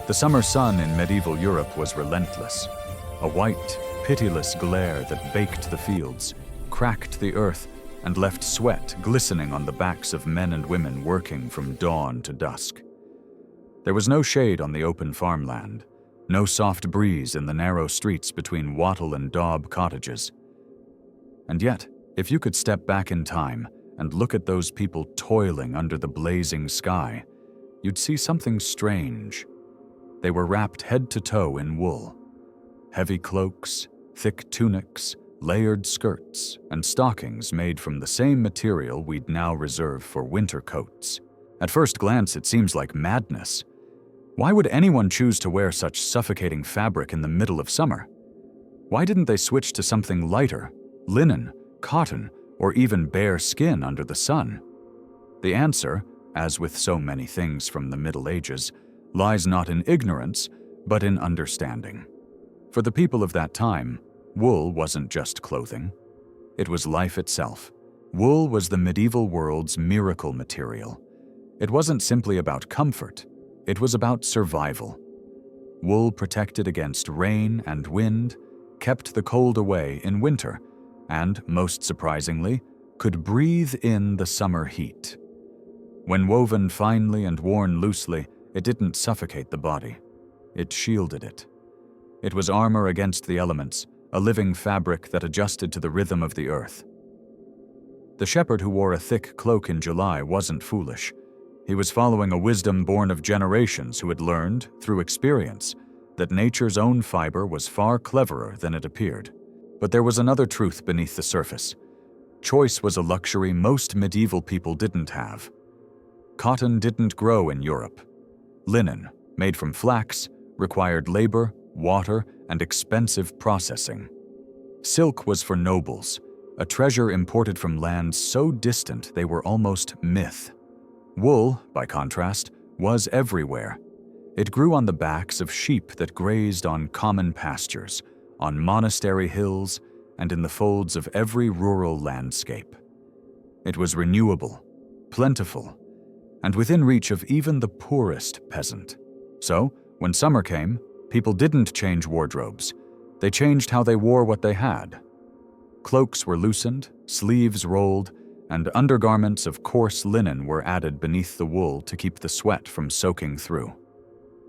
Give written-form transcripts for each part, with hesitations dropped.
The summer sun in medieval Europe was relentless, a white, pitiless glare that baked the fields, cracked the earth, and left sweat glistening on the backs of men and women working from dawn to dusk. There was no shade on the open farmland, no soft breeze in the narrow streets between wattle and daub cottages. And yet, if you could step back in time and look at those people toiling under the blazing sky, you'd see something strange. They were wrapped head to toe in wool. Heavy cloaks, thick tunics, layered skirts, and stockings made from the same material we'd now reserve for winter coats. At first glance, it seems like madness. Why would anyone choose to wear such suffocating fabric in the middle of summer? Why didn't they switch to something lighter, linen, cotton, or even bare skin under the sun? The answer, as with so many things from the Middle Ages, lies not in ignorance, but in understanding. For the people of that time, wool wasn't just clothing. It was life itself. Wool was the medieval world's miracle material. It wasn't simply about comfort. It was about survival. Wool protected against rain and wind, kept the cold away in winter, and, most surprisingly, could breathe in the summer heat. When woven finely and worn loosely, it didn't suffocate the body. It shielded it. It was armor against the elements, a living fabric that adjusted to the rhythm of the earth. The shepherd who wore a thick cloak in July wasn't foolish. He was following a wisdom born of generations who had learned, through experience, that nature's own fiber was far cleverer than it appeared. But there was another truth beneath the surface. Choice was a luxury most medieval people didn't have. Cotton didn't grow in Europe. Linen, made from flax, required labor, water, and expensive processing. Silk was for nobles, a treasure imported from lands so distant they were almost myth. Wool, by contrast, was everywhere. It grew on the backs of sheep that grazed on common pastures, on monastery hills, and in the folds of every rural landscape. It was renewable, plentiful, and within reach of even the poorest peasant. So, when summer came, people didn't change wardrobes. They changed how they wore what they had. Cloaks were loosened, sleeves rolled, and undergarments of coarse linen were added beneath the wool to keep the sweat from soaking through.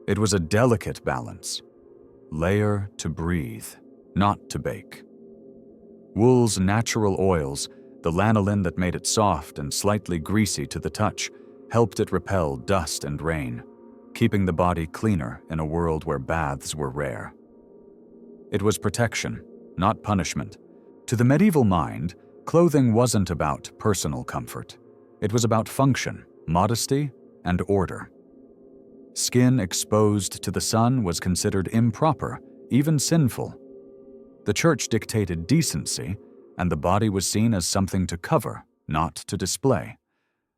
It was a delicate balance. Layer to breathe, not to bake. Wool's natural oils, the lanolin that made it soft and slightly greasy to the touch, helped it repel dust and rain, keeping the body cleaner in a world where baths were rare. It was protection, not punishment. To the medieval mind, clothing wasn't about personal comfort. It was about function, modesty, and order. Skin exposed to the sun was considered improper, even sinful. The church dictated decency, and the body was seen as something to cover, not to display.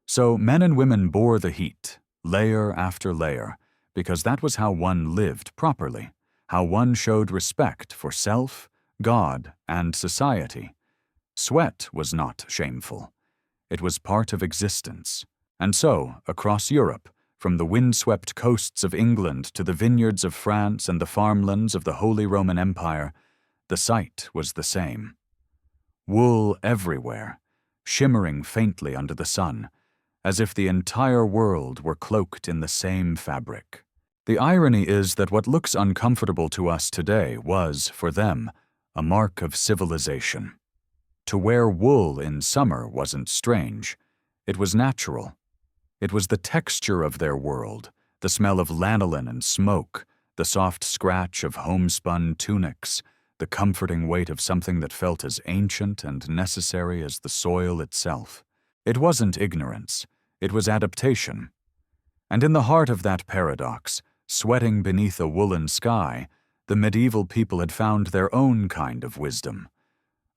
So men and women bore the heat, layer after layer, because that was how one lived properly, how one showed respect for self, God, and society. Sweat was not shameful. It was part of existence. And so, across Europe, from the windswept coasts of England to the vineyards of France and the farmlands of the Holy Roman Empire, the sight was the same. Wool everywhere, shimmering faintly under the sun, as if the entire world were cloaked in the same fabric. The irony is that what looks uncomfortable to us today was, for them, a mark of civilization. To wear wool in summer wasn't strange. It was natural. It was the texture of their world, the smell of lanolin and smoke, the soft scratch of homespun tunics, the comforting weight of something that felt as ancient and necessary as the soil itself. It wasn't ignorance. It was adaptation. And in the heart of that paradox, sweating beneath a woolen sky, the medieval people had found their own kind of wisdom,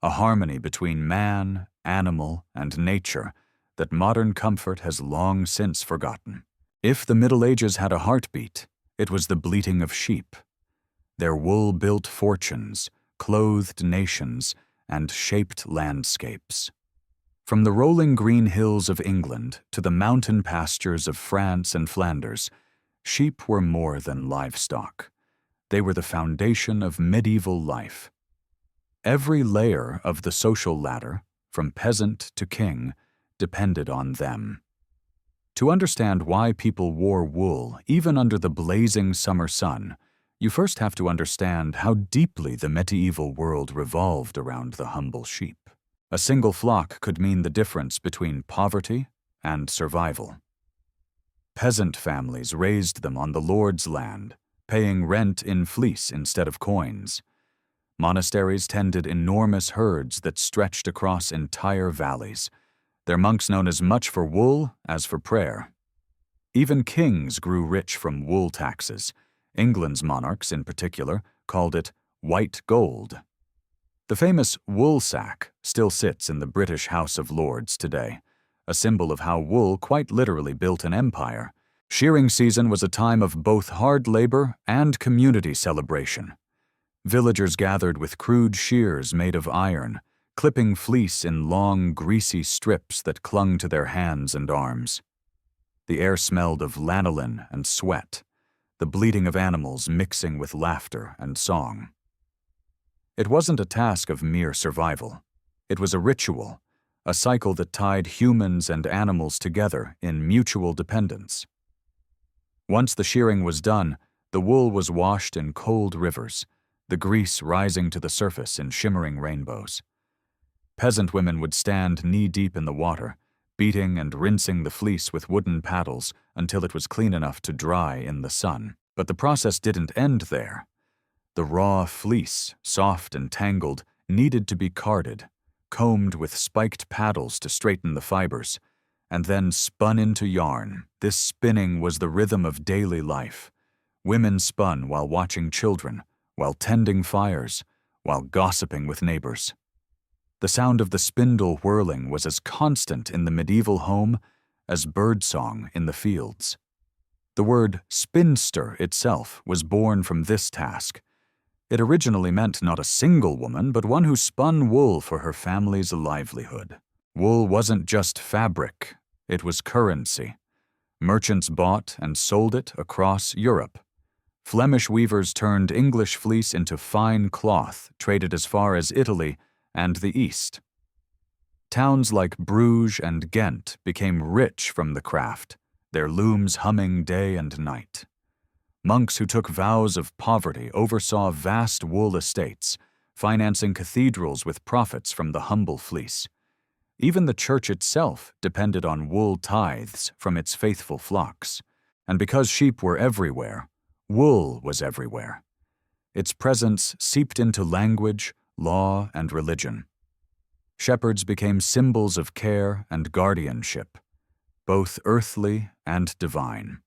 a harmony between man, animal, and nature that modern comfort has long since forgotten. If the Middle Ages had a heartbeat, it was the bleating of sheep. Their wool built fortunes, clothed nations, and shaped landscapes. From the rolling green hills of England to the mountain pastures of France and Flanders, Sheep were more than livestock. They were the foundation of medieval life. Every layer of the social ladder, from peasant to king, depended on them. To understand why people wore wool, even under the blazing summer sun, you first have to understand how deeply the medieval world revolved around the humble sheep. A single flock could mean the difference between poverty and survival. Peasant families raised them on the Lord's land, paying rent in fleece instead of coins. Monasteries tended enormous herds that stretched across entire valleys, their monks known as much for wool as for prayer. Even kings grew rich from wool taxes. England's monarchs, in particular, called it white gold. The famous wool sack still sits in the British House of Lords today, a symbol of how wool quite literally built an empire. Shearing season was a time of both hard labor and community celebration. Villagers gathered with crude shears made of iron, clipping fleece in long, greasy strips that clung to their hands and arms. The air smelled of lanolin and sweat, the bleating of animals mixing with laughter and song. It wasn't a task of mere survival. It was a ritual, a cycle that tied humans and animals together in mutual dependence. Once the shearing was done, the wool was washed in cold rivers, the grease rising to the surface in shimmering rainbows. Peasant women would stand knee-deep in the water, beating and rinsing the fleece with wooden paddles until it was clean enough to dry in the sun. But the process didn't end there. The raw fleece, soft and tangled, needed to be carded, combed with spiked paddles to straighten the fibers, and then spun into yarn. This spinning was the rhythm of daily life. Women spun while watching children, while tending fires, while gossiping with neighbors. The sound of the spindle whirling was as constant in the medieval home as birdsong in the fields. The word spinster itself was born from this task. It originally meant not a single woman, but one who spun wool for her family's livelihood. Wool wasn't just fabric, it was currency. Merchants bought and sold it across Europe. Flemish weavers turned English fleece into fine cloth, traded as far as Italy and the East. Towns like Bruges and Ghent became rich from the craft, their looms humming day and night. Monks who took vows of poverty oversaw vast wool estates, financing cathedrals with profits from the humble fleece. Even the church itself depended on wool tithes from its faithful flocks. And because sheep were everywhere, wool was everywhere. Its presence seeped into language, law, and religion. Shepherds became symbols of care and guardianship, both earthly and divine.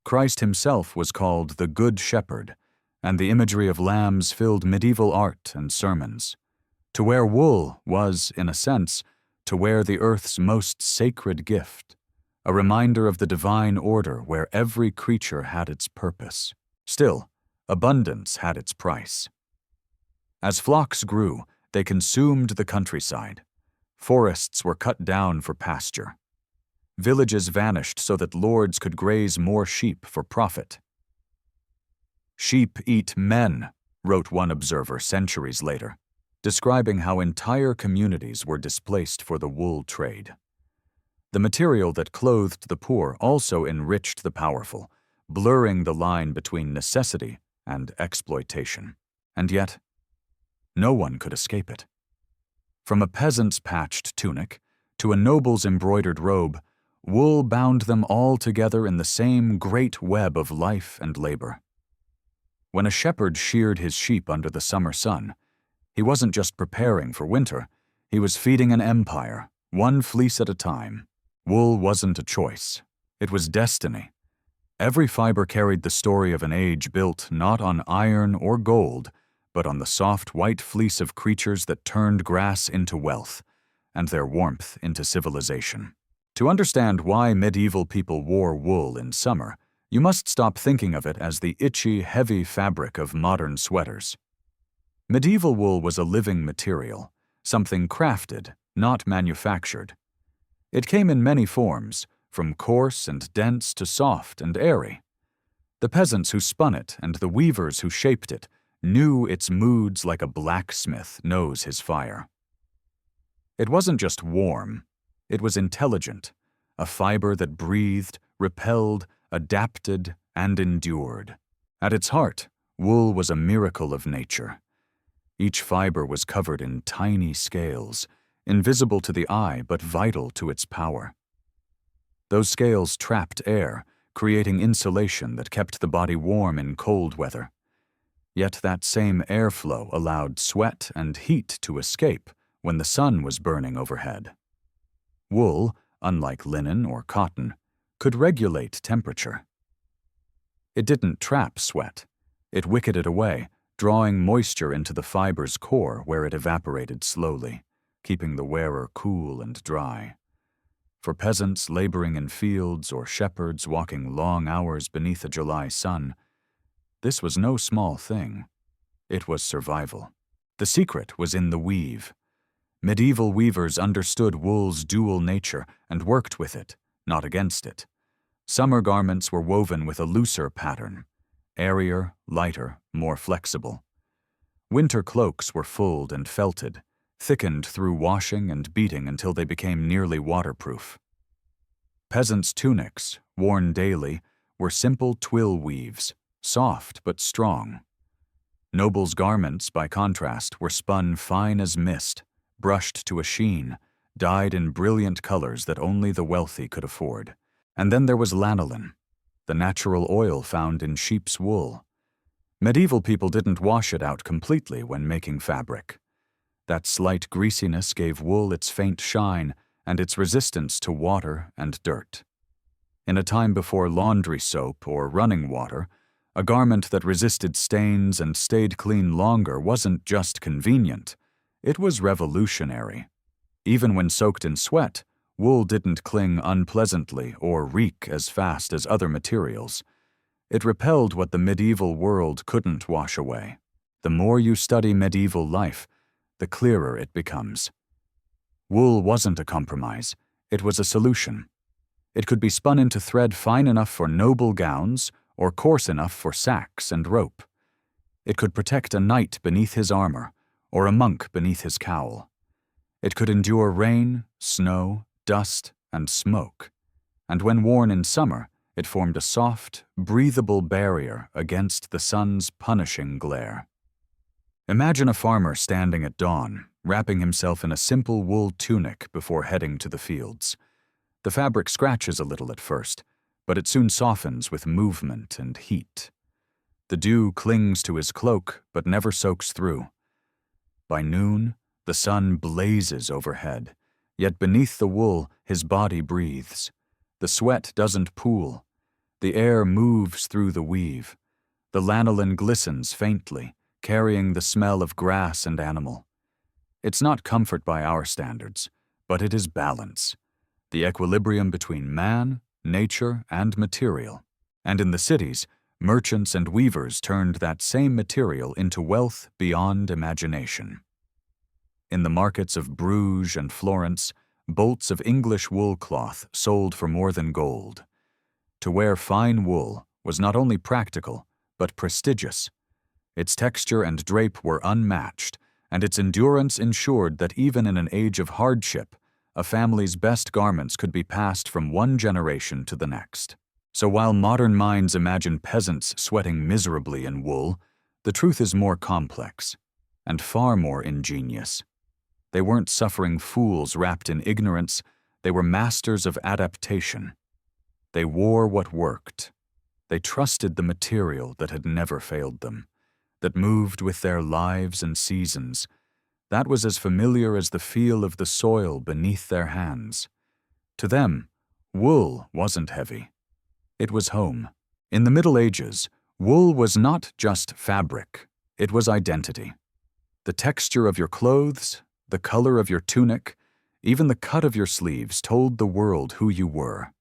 Christ himself was called the Good Shepherd, and the imagery of lambs filled medieval art and sermons. To wear wool was, in a sense, to wear the earth's most sacred gift, a reminder of the divine order where every creature had its purpose. Still, abundance had its price. As flocks grew, they consumed the countryside. Forests were cut down for pasture. Villages vanished so that lords could graze more sheep for profit. "Sheep eat men," wrote one observer centuries later, describing how entire communities were displaced for the wool trade. The material that clothed the poor also enriched the powerful, blurring the line between necessity and exploitation. And yet, no one could escape it. From a peasant's patched tunic to a noble's embroidered robe, wool bound them all together in the same great web of life and labor. When a shepherd sheared his sheep under the summer sun, he wasn't just preparing for winter, he was feeding an empire, one fleece at a time. Wool wasn't a choice, it was destiny. Every fiber carried the story of an age built not on iron or gold, but on the soft white fleece of creatures that turned grass into wealth, and their warmth into civilization. To understand why medieval people wore wool in summer, you must stop thinking of it as the itchy, heavy fabric of modern sweaters. Medieval wool was a living material, something crafted, not manufactured. It came in many forms, from coarse and dense to soft and airy. The peasants who spun it and the weavers who shaped it knew its moods like a blacksmith knows his fire. It wasn't just warm, it was intelligent, a fiber that breathed, repelled, adapted, and endured. At its heart, wool was a miracle of nature. Each fiber was covered in tiny scales, invisible to the eye but vital to its power. Those scales trapped air, creating insulation that kept the body warm in cold weather. Yet that same airflow allowed sweat and heat to escape when the sun was burning overhead. Wool, unlike linen or cotton, could regulate temperature. It didn't trap sweat. It wicked it away, drawing moisture into the fiber's core where it evaporated slowly, keeping the wearer cool and dry. For peasants laboring in fields or shepherds walking long hours beneath a July sun, this was no small thing. It was survival. The secret was in the weave. Medieval weavers understood wool's dual nature and worked with it, not against it. Summer garments were woven with a looser pattern, airier, lighter, more flexible. Winter cloaks were fulled and felted, thickened through washing and beating until they became nearly waterproof. Peasants' tunics, worn daily, were simple twill weaves, soft but strong. Nobles' garments, by contrast, were spun fine as mist, brushed to a sheen, dyed in brilliant colors that only the wealthy could afford. And then there was lanolin, the natural oil found in sheep's wool. Medieval people didn't wash it out completely when making fabric. That slight greasiness gave wool its faint shine and its resistance to water and dirt. In a time before laundry soap or running water, a garment that resisted stains and stayed clean longer wasn't just convenient, it was revolutionary. Even when soaked in sweat, wool didn't cling unpleasantly or reek as fast as other materials. It repelled what the medieval world couldn't wash away. The more you study medieval life, the clearer it becomes. Wool wasn't a compromise, it was a solution. It could be spun into thread fine enough for noble gowns or coarse enough for sacks and rope. It could protect a knight beneath his armor or a monk beneath his cowl. It could endure rain, snow, dust, and smoke, and when worn in summer, it formed a soft, breathable barrier against the sun's punishing glare. Imagine a farmer standing at dawn, wrapping himself in a simple wool tunic before heading to the fields. The fabric scratches a little at first, but it soon softens with movement and heat. The dew clings to his cloak but never soaks through. By noon, the sun blazes overhead, yet beneath the wool his body breathes. The sweat doesn't pool. The air moves through the weave. The lanolin glistens faintly, carrying the smell of grass and animal. It's not comfort by our standards, but it is balance, the equilibrium between man, nature, and material. And in the cities, merchants and weavers turned that same material into wealth beyond imagination. In the markets of Bruges and Florence, bolts of English wool cloth sold for more than gold. To wear fine wool was not only practical, but prestigious. Its texture and drape were unmatched, and its endurance ensured that even in an age of hardship, a family's best garments could be passed from one generation to the next. So while modern minds imagine peasants sweating miserably in wool, the truth is more complex and far more ingenious. They weren't suffering fools wrapped in ignorance, they were masters of adaptation. They wore what worked. They trusted the material that had never failed them, that moved with their lives and seasons. That was as familiar as the feel of the soil beneath their hands. To them, wool wasn't heavy. It was home. In the Middle Ages, wool was not just fabric, it was identity. The texture of your clothes, the color of your tunic, even the cut of your sleeves told the world who you were.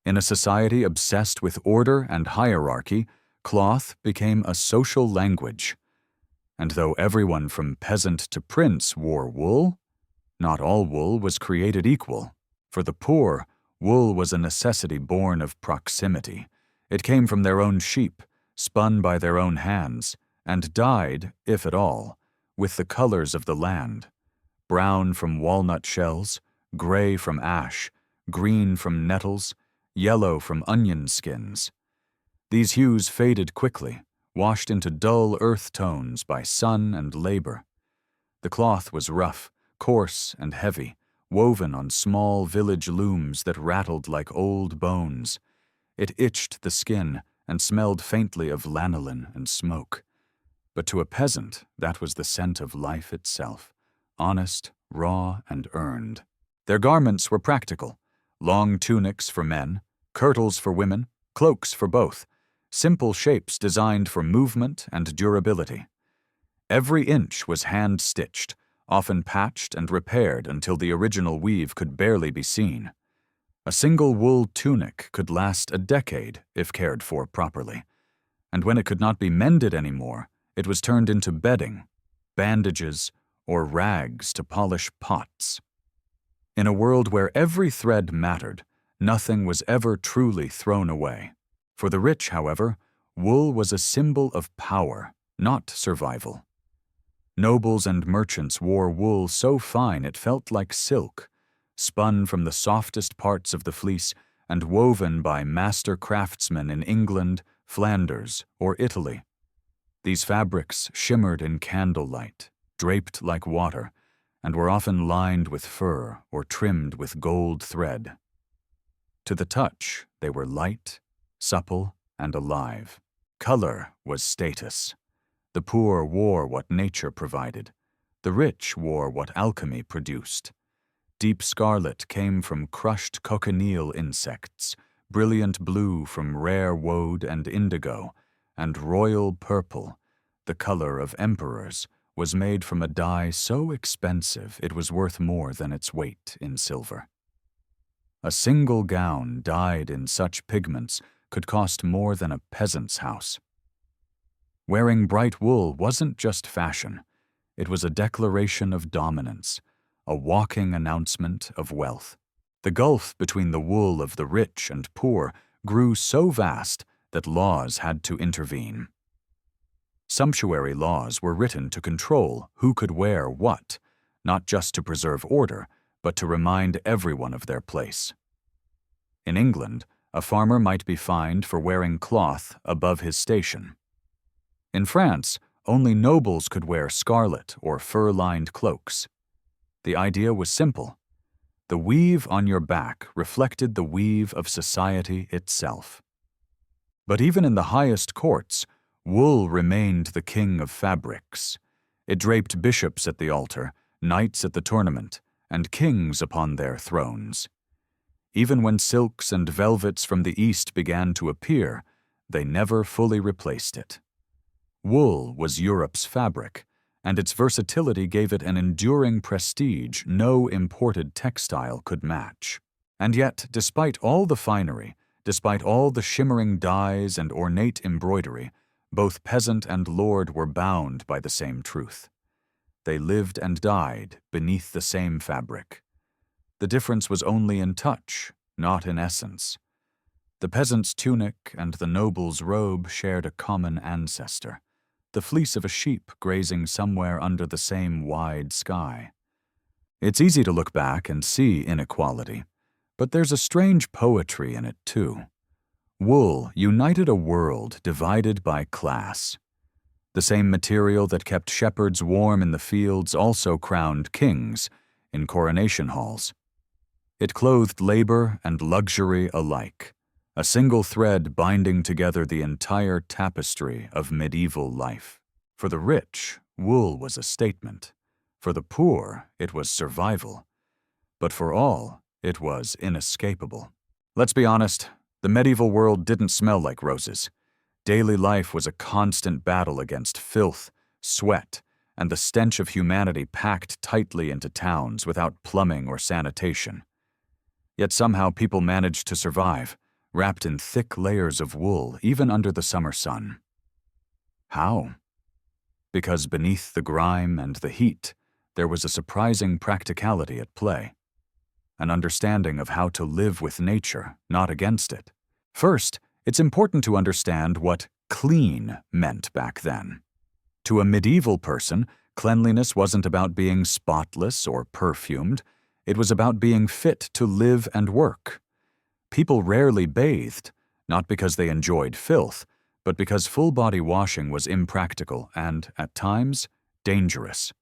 In a society obsessed with order and hierarchy, cloth became a social language. And though everyone from peasant to prince wore wool, not all wool was created equal. For the poor, wool was a necessity born of proximity. It came from their own sheep, spun by their own hands, and dyed, if at all, with the colors of the land: brown from walnut shells, gray from ash, green from nettles, yellow from onion skins. These hues faded quickly, washed into dull earth tones by sun and labor. The cloth was rough, coarse, and heavy, woven on small village looms that rattled like old bones. It itched the skin and smelled faintly of lanolin and smoke. But to a peasant, that was the scent of life itself, honest, raw, and earned. Their garments were practical: long tunics for men, kirtles for women, cloaks for both, simple shapes designed for movement and durability. Every inch was hand-stitched, often patched and repaired until the original weave could barely be seen. A single wool tunic could last a decade if cared for properly, and when it could not be mended anymore, it was turned into bedding, bandages, or rags to polish pots. In a world where every thread mattered, nothing was ever truly thrown away. For the rich, however, wool was a symbol of power, not survival. Nobles and merchants wore wool so fine it felt like silk, spun from the softest parts of the fleece and woven by master craftsmen in England, Flanders, or Italy. These fabrics shimmered in candlelight, draped like water, and were often lined with fur or trimmed with gold thread. To the touch, they were light, supple, and alive. Color was status. The poor wore what nature provided. The rich wore what alchemy produced. Deep scarlet came from crushed cochineal insects, brilliant blue from rare woad and indigo, and royal purple, the color of emperors, was made from a dye so expensive it was worth more than its weight in silver. A single gown dyed in such pigments could cost more than a peasant's house. Wearing bright wool wasn't just fashion. It was a declaration of dominance, a walking announcement of wealth. The gulf between the wool of the rich and poor grew so vast that laws had to intervene. Sumptuary laws were written to control who could wear what, not just to preserve order, but to remind everyone of their place. In England, a farmer might be fined for wearing cloth above his station. In France, only nobles could wear scarlet or fur-lined cloaks. The idea was simple. The weave on your back reflected the weave of society itself. But even in the highest courts, wool remained the king of fabrics. It draped bishops at the altar, knights at the tournament, and kings upon their thrones. Even when silks and velvets from the East began to appear, they never fully replaced it. Wool was Europe's fabric, and its versatility gave it an enduring prestige no imported textile could match. And yet, despite all the finery, despite all the shimmering dyes and ornate embroidery, both peasant and lord were bound by the same truth. They lived and died beneath the same fabric. The difference was only in touch, not in essence. The peasant's tunic and the noble's robe shared a common ancestor, the fleece of a sheep grazing somewhere under the same wide sky. It's easy to look back and see inequality, but there's a strange poetry in it too. Wool united a world divided by class. The same material that kept shepherds warm in the fields also crowned kings in coronation halls. It clothed labor and luxury alike, a single thread binding together the entire tapestry of medieval life. For the rich, wool was a statement. For the poor, it was survival. But for all, it was inescapable. Let's be honest, the medieval world didn't smell like roses. Daily life was a constant battle against filth, sweat, and the stench of humanity packed tightly into towns without plumbing or sanitation. Yet somehow people managed to survive, wrapped in thick layers of wool even under the summer sun. How? Because beneath the grime and the heat, there was a surprising practicality at play. An understanding of how to live with nature, not against it. First, It's important to understand what clean meant back then. To a medieval person, cleanliness wasn't about being spotless or perfumed. It was about being fit to live and work. People rarely bathed, not because they enjoyed filth, but because full-body washing was impractical and, at times, dangerous.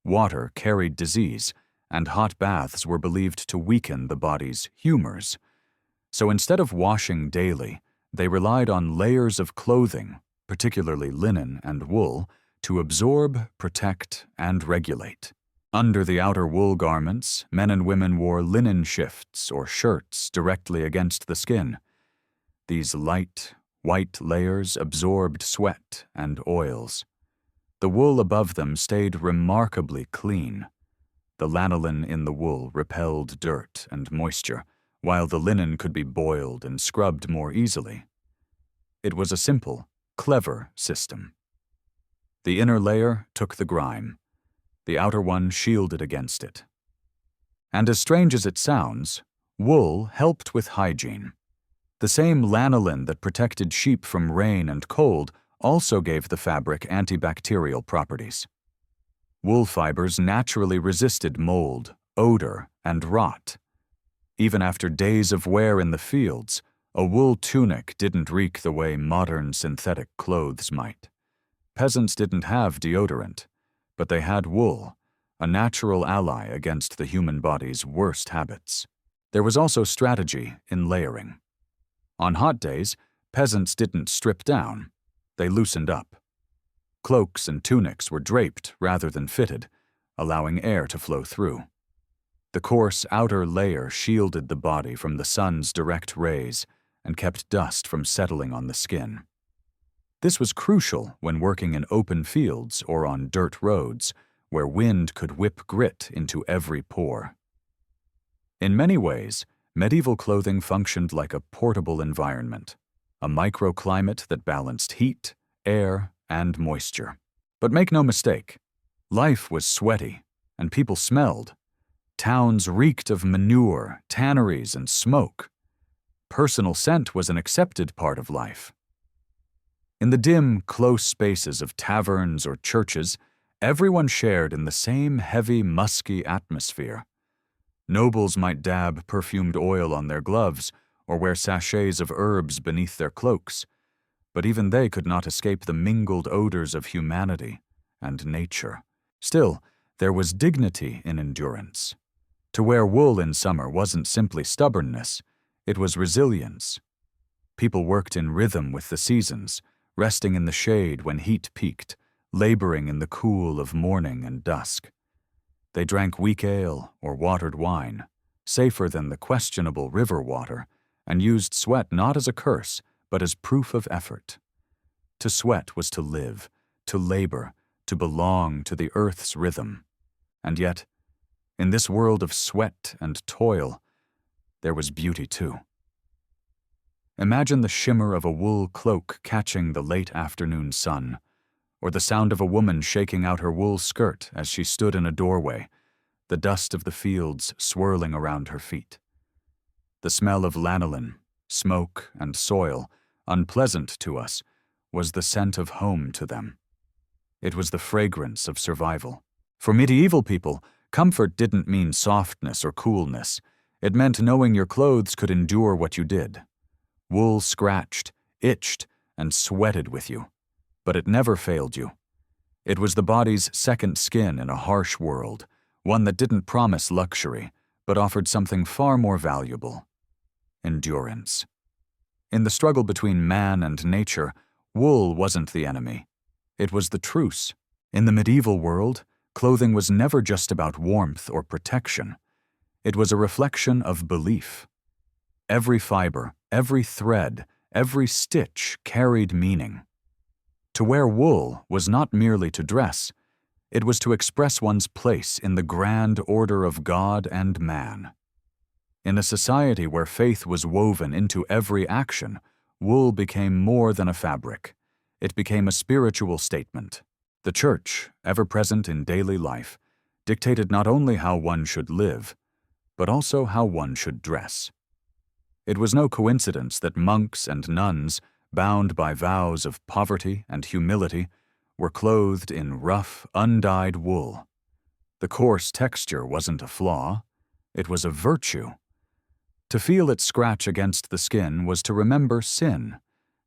Water carried disease, and hot baths were believed to weaken the body's humors. So instead of washing daily, they relied on layers of clothing, particularly linen and wool, to absorb, protect, and regulate. Under the outer wool garments, men and women wore linen shifts or shirts directly against the skin. These light, white layers absorbed sweat and oils. The wool above them stayed remarkably clean. The lanolin in the wool repelled dirt and moisture, while the linen could be boiled and scrubbed more easily. It was a simple, clever system. The inner layer took the grime. The outer one shielded against it. And as strange as it sounds, wool helped with hygiene. The same lanolin that protected sheep from rain and cold also gave the fabric antibacterial properties. Wool fibers naturally resisted mold, odor, and rot. Even after days of wear in the fields, a wool tunic didn't reek the way modern synthetic clothes might. Peasants didn't have deodorant, but they had wool, a natural ally against the human body's worst habits. There was also strategy in layering. On hot days, peasants didn't strip down. They loosened up. Cloaks and tunics were draped rather than fitted, allowing air to flow through. The coarse outer layer shielded the body from the sun's direct rays and kept dust from settling on the skin. This was crucial when working in open fields or on dirt roads, where wind could whip grit into every pore. In many ways, medieval clothing functioned like a portable environment, a microclimate that balanced heat, air, and moisture. But make no mistake, life was sweaty, and people smelled. Towns reeked of manure, tanneries, and smoke. Personal scent was an accepted part of life. In the dim, close spaces of taverns or churches, everyone shared in the same heavy, musky atmosphere. Nobles might dab perfumed oil on their gloves or wear sachets of herbs beneath their cloaks, but even they could not escape the mingled odors of humanity and nature. Still, there was dignity in endurance. To wear wool in summer wasn't simply stubbornness, it was resilience. People worked in rhythm with the seasons, resting in the shade when heat peaked, laboring in the cool of morning and dusk. They drank weak ale or watered wine, safer than the questionable river water, and used sweat not as a curse, but as proof of effort. To sweat was to live, to labor, to belong to the earth's rhythm. And yet, in this world of sweat and toil, there was beauty too. Imagine the shimmer of a wool cloak catching the late afternoon sun, or the sound of a woman shaking out her wool skirt as she stood in a doorway, the dust of the fields swirling around her feet. The smell of lanolin, smoke, and soil, unpleasant to us, was the scent of home to them. It was the fragrance of survival. For medieval people, comfort didn't mean softness or coolness. It meant knowing your clothes could endure what you did. Wool scratched, itched, and sweated with you, but it never failed you. It was the body's second skin in a harsh world, one that didn't promise luxury, but offered something far more valuable: endurance. In the struggle between man and nature, wool wasn't the enemy. It was the truce. In the medieval world, clothing was never just about warmth or protection. It was a reflection of belief. Every fiber, every thread, every stitch carried meaning. To wear wool was not merely to dress, it was to express one's place in the grand order of God and man. In a society where faith was woven into every action, wool became more than a fabric. It became a spiritual statement. The church, ever present in daily life, dictated not only how one should live, but also how one should dress. It was no coincidence that monks and nuns, bound by vows of poverty and humility, were clothed in rough, undyed wool. The coarse texture wasn't a flaw, it was a virtue. To feel it scratch against the skin was to remember sin,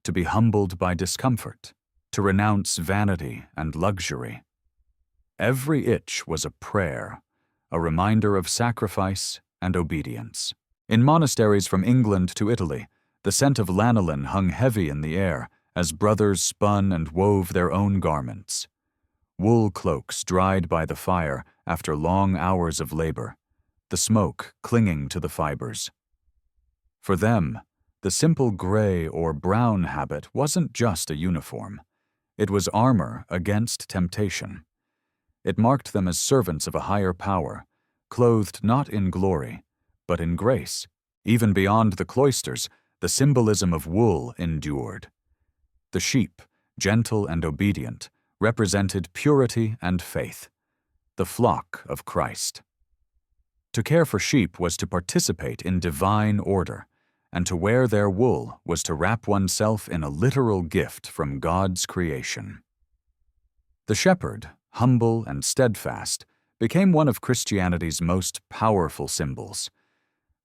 to be humbled by discomfort, to renounce vanity and luxury. Every itch was a prayer, a reminder of sacrifice and obedience. In monasteries from England to Italy, the scent of lanolin hung heavy in the air as brothers spun and wove their own garments. Wool cloaks dried by the fire after long hours of labor, the smoke clinging to the fibers. For them, the simple gray or brown habit wasn't just a uniform. It was armor against temptation. It marked them as servants of a higher power, clothed not in glory, but in grace. Even beyond the cloisters, the symbolism of wool endured. The sheep, gentle and obedient, represented purity and faith, the flock of Christ. To care for sheep was to participate in divine order, and to wear their wool was to wrap oneself in a literal gift from God's creation. The shepherd, humble and steadfast, became one of Christianity's most powerful symbols.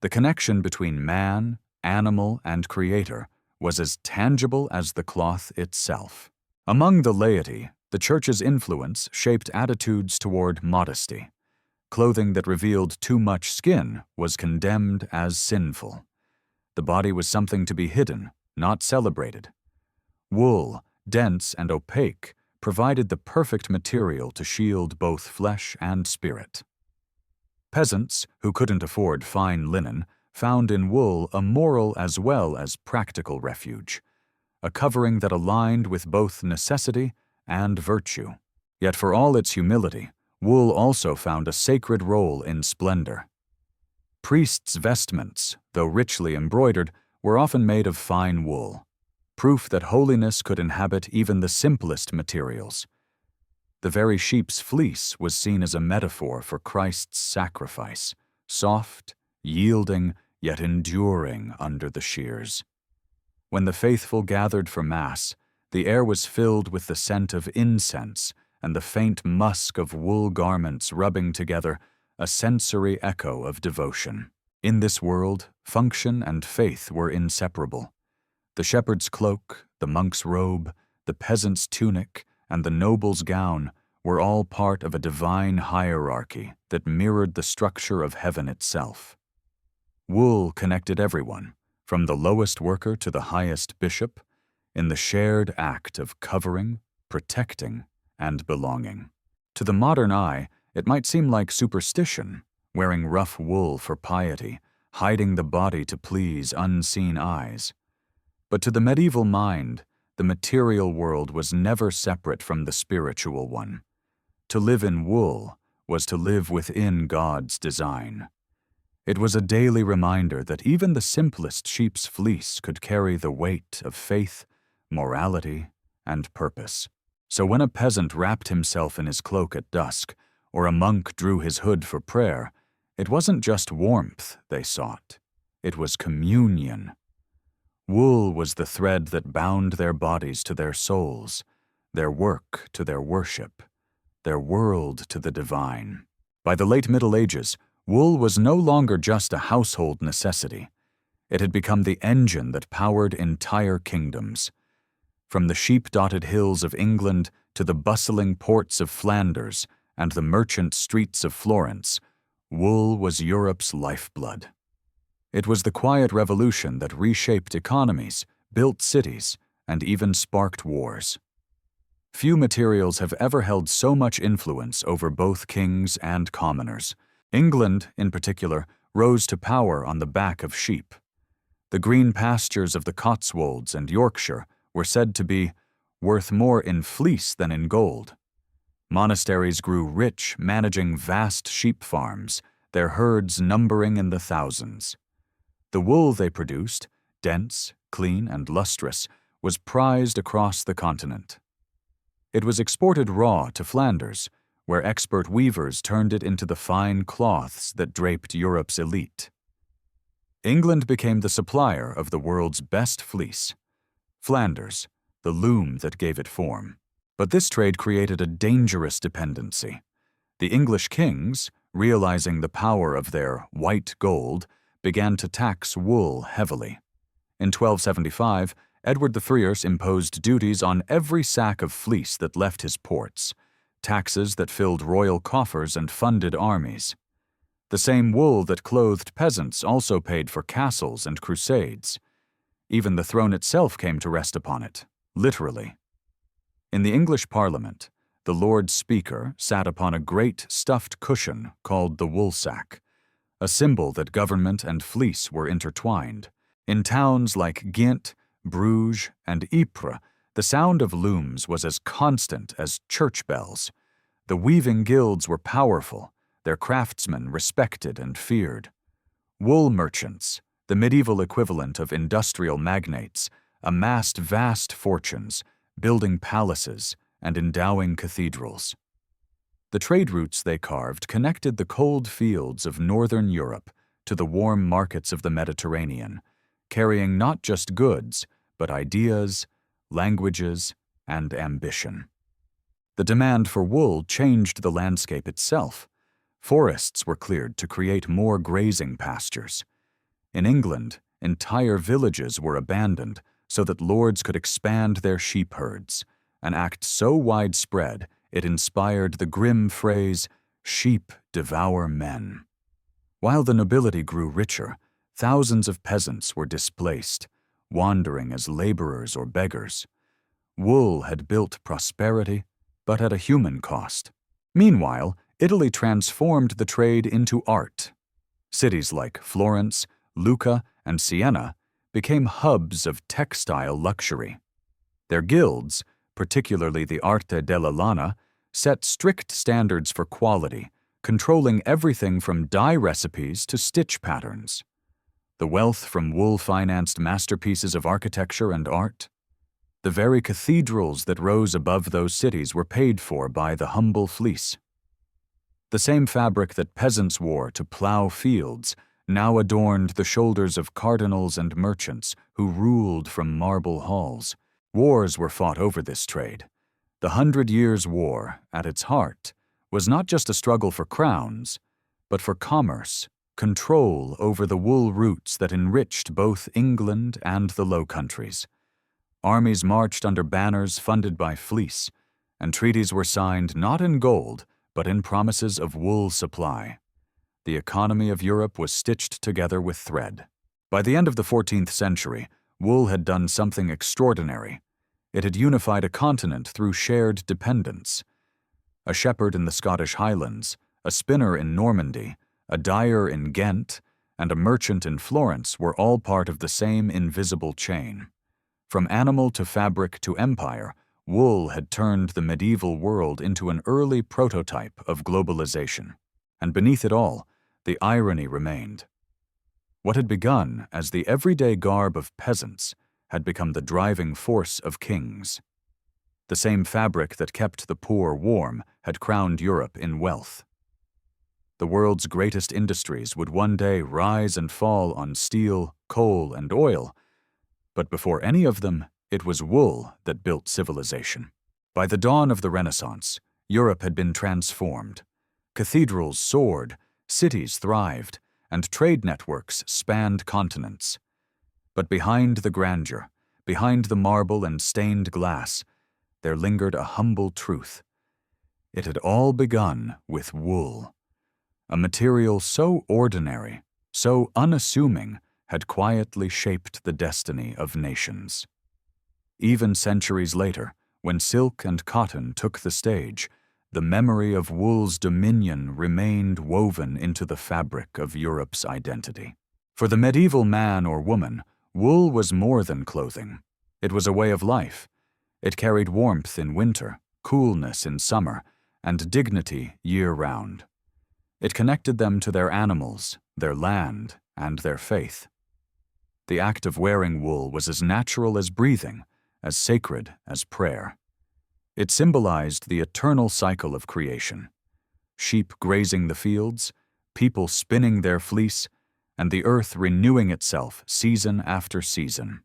The connection between man, animal, and creator was as tangible as the cloth itself. Among the laity, the Church's influence shaped attitudes toward modesty. Clothing that revealed too much skin was condemned as sinful. The body was something to be hidden, not celebrated. Wool, dense and opaque, provided the perfect material to shield both flesh and spirit. Peasants, who couldn't afford fine linen, found in wool a moral as well as practical refuge, a covering that aligned with both necessity and virtue. Yet for all its humility, wool also found a sacred role in splendor. Priests' vestments, though richly embroidered, were often made of fine wool, proof that holiness could inhabit even the simplest materials. The very sheep's fleece was seen as a metaphor for Christ's sacrifice, soft, yielding, yet enduring under the shears. When the faithful gathered for Mass, the air was filled with the scent of incense and the faint musk of wool garments rubbing together, a sensory echo of devotion. In this world, function and faith were inseparable. The shepherd's cloak, the monk's robe, the peasant's tunic, and the noble's gown were all part of a divine hierarchy that mirrored the structure of heaven itself. Wool connected everyone, from the lowest worker to the highest bishop, in the shared act of covering, protecting, and belonging. To the modern eye, it might seem like superstition, wearing rough wool for piety, hiding the body to please unseen eyes. But to the medieval mind, the material world was never separate from the spiritual one. To live in wool was to live within God's design. It was a daily reminder that even the simplest sheep's fleece could carry the weight of faith, morality, and purpose. So when a peasant wrapped himself in his cloak at dusk, or a monk drew his hood for prayer, it wasn't just warmth they sought. It was communion. Wool was the thread that bound their bodies to their souls, their work to their worship, their world to the divine. By the late Middle Ages, wool was no longer just a household necessity. It had become the engine that powered entire kingdoms. From the sheep-dotted hills of England to the bustling ports of Flanders and the merchant streets of Florence, wool was Europe's lifeblood. It was the quiet revolution that reshaped economies, built cities, and even sparked wars. Few materials have ever held so much influence over both kings and commoners. England, in particular, rose to power on the back of sheep. The green pastures of the Cotswolds and Yorkshire were said to be worth more in fleece than in gold. Monasteries grew rich, managing vast sheep farms, their herds numbering in the thousands. The wool they produced, dense, clean, and lustrous, was prized across the continent. It was exported raw to Flanders, where expert weavers turned it into the fine cloths that draped Europe's elite. England became the supplier of the world's best fleece. Flanders, the loom that gave it form. But this trade created a dangerous dependency. The English kings, realizing the power of their white gold, began to tax wool heavily. In 1275, Edward the Fierce imposed duties on every sack of fleece that left his ports, taxes that filled royal coffers and funded armies. The same wool that clothed peasants also paid for castles and crusades. Even the throne itself came to rest upon it, literally. In the English Parliament, the Lord Speaker sat upon a great stuffed cushion called the woolsack, a symbol that government and fleece were intertwined. In towns like Ghent, Bruges, and Ypres, the sound of looms was as constant as church bells. The weaving guilds were powerful, their craftsmen respected and feared. Wool merchants, the medieval equivalent of industrial magnates, amassed vast fortunes, building palaces and endowing cathedrals. The trade routes they carved connected the cold fields of northern Europe to the warm markets of the Mediterranean, carrying not just goods, but ideas, languages, and ambition. The demand for wool changed the landscape itself. Forests were cleared to create more grazing pastures. In England, entire villages were abandoned so that lords could expand their sheep herds, an act so widespread it inspired the grim phrase, "Sheep devour men." While the nobility grew richer, thousands of peasants were displaced, wandering as laborers or beggars. Wool had built prosperity, but at a human cost. Meanwhile, Italy transformed the trade into art. Cities like Florence, Lucca, and Siena became hubs of textile luxury. Their guilds, particularly the Arte della Lana, set strict standards for quality, controlling everything from dye recipes to stitch patterns. The wealth from wool financed masterpieces of architecture and art. The very cathedrals that rose above those cities were paid for by the humble fleece. The same fabric that peasants wore to plow fields now adorned the shoulders of cardinals and merchants who ruled from marble halls. Wars were fought over this trade. The 100 Years' War, at its heart, was not just a struggle for crowns, but for commerce, control over the wool routes that enriched both England and the Low Countries. Armies marched under banners funded by fleece, and treaties were signed not in gold, but in promises of wool supply. The economy of Europe was stitched together with thread. By the end of the 14th century, wool had done something extraordinary. It had unified a continent through shared dependence. A shepherd in the Scottish Highlands, a spinner in Normandy, a dyer in Ghent, and a merchant in Florence were all part of the same invisible chain. From animal to fabric to empire, wool had turned the medieval world into an early prototype of globalization. And beneath it all, the irony remained. What had begun as the everyday garb of peasants had become the driving force of kings. The same fabric that kept the poor warm had crowned Europe in wealth. The world's greatest industries would one day rise and fall on steel, coal, and oil, but before any of them, it was wool that built civilization. By the dawn of the Renaissance, Europe had been transformed. Cathedrals soared, cities thrived, and trade networks spanned continents. But behind the grandeur, behind the marble and stained glass, there lingered a humble truth. It had all begun with wool. A material so ordinary, so unassuming, had quietly shaped the destiny of nations. Even centuries later, when silk and cotton took the stage, the memory of wool's dominion remained woven into the fabric of Europe's identity. For the medieval man or woman, wool was more than clothing. It was a way of life. It carried warmth in winter, coolness in summer, and dignity year-round. It connected them to their animals, their land, and their faith. The act of wearing wool was as natural as breathing, as sacred as prayer. It symbolized the eternal cycle of creation. Sheep grazing the fields, people spinning their fleece, and the earth renewing itself season after season.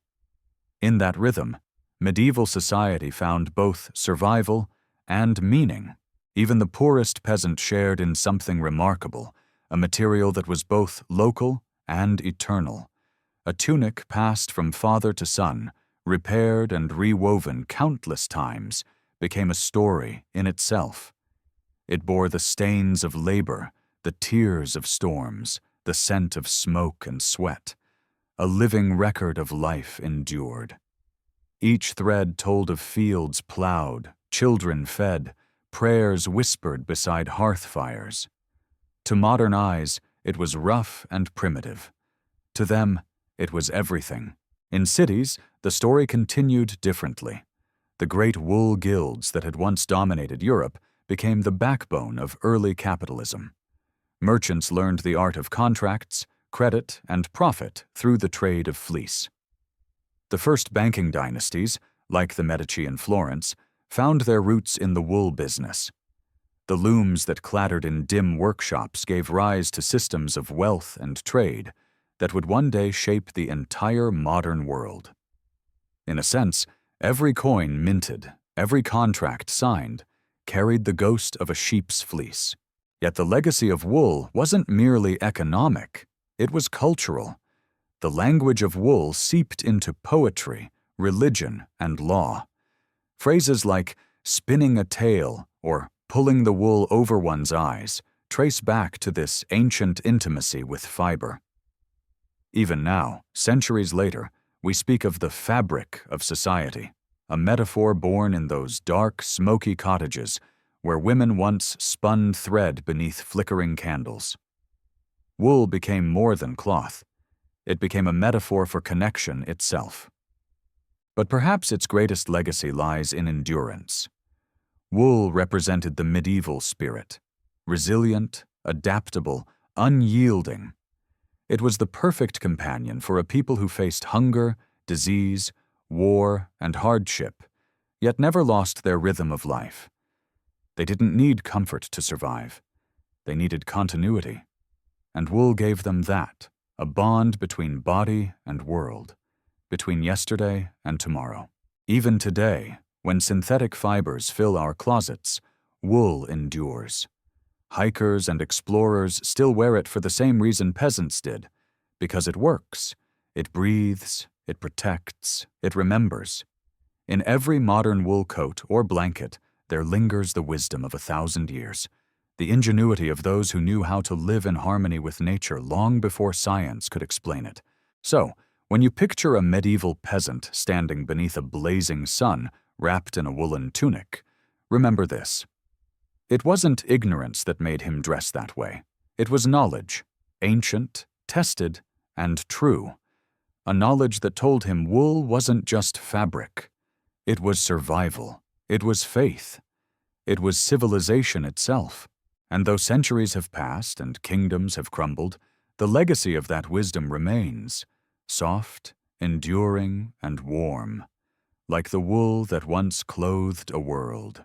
In that rhythm, medieval society found both survival and meaning. Even the poorest peasant shared in something remarkable, a material that was both local and eternal. A tunic passed from father to son, repaired and rewoven countless times, became a story in itself. It bore the stains of labor, the tears of storms, the scent of smoke and sweat, a living record of life endured. Each thread told of fields plowed, children fed, prayers whispered beside hearth fires. To modern eyes, it was rough and primitive. To them, it was everything. In cities, the story continued differently. The great wool guilds that had once dominated Europe became the backbone of early capitalism. Merchants learned the art of contracts, credit, and profit through the trade of fleece. The first banking dynasties, like the Medici in Florence, found their roots in the wool business. The looms that clattered in dim workshops gave rise to systems of wealth and trade that would one day shape the entire modern world. In a sense, every coin minted, every contract signed, carried the ghost of a sheep's fleece. Yet the legacy of wool wasn't merely economic, it was cultural. The language of wool seeped into poetry, religion, and law. Phrases like spinning a tale or pulling the wool over one's eyes trace back to this ancient intimacy with fiber. Even now, centuries later, we speak of the fabric of society, a metaphor born in those dark, smoky cottages where women once spun thread beneath flickering candles. Wool became more than cloth. It became a metaphor for connection itself. But perhaps its greatest legacy lies in endurance. Wool represented the medieval spirit, resilient, adaptable, unyielding. It was the perfect companion for a people who faced hunger, disease, war, and hardship, yet never lost their rhythm of life. They didn't need comfort to survive. They needed continuity. And wool gave them that, a bond between body and world, between yesterday and tomorrow. Even today, when synthetic fibers fill our closets, wool endures. Hikers and explorers still wear it for the same reason peasants did, because it works. It breathes, it protects, it remembers. In every modern wool coat or blanket, there lingers the wisdom of 1,000 years, the ingenuity of those who knew how to live in harmony with nature long before science could explain it. So, when you picture a medieval peasant standing beneath a blazing sun, wrapped in a woolen tunic, remember this. It wasn't ignorance that made him dress that way. It was knowledge, ancient, tested, and true. A knowledge that told him wool wasn't just fabric. It was survival. It was faith. It was civilization itself. And though centuries have passed and kingdoms have crumbled, the legacy of that wisdom remains, soft, enduring, and warm, like the wool that once clothed a world.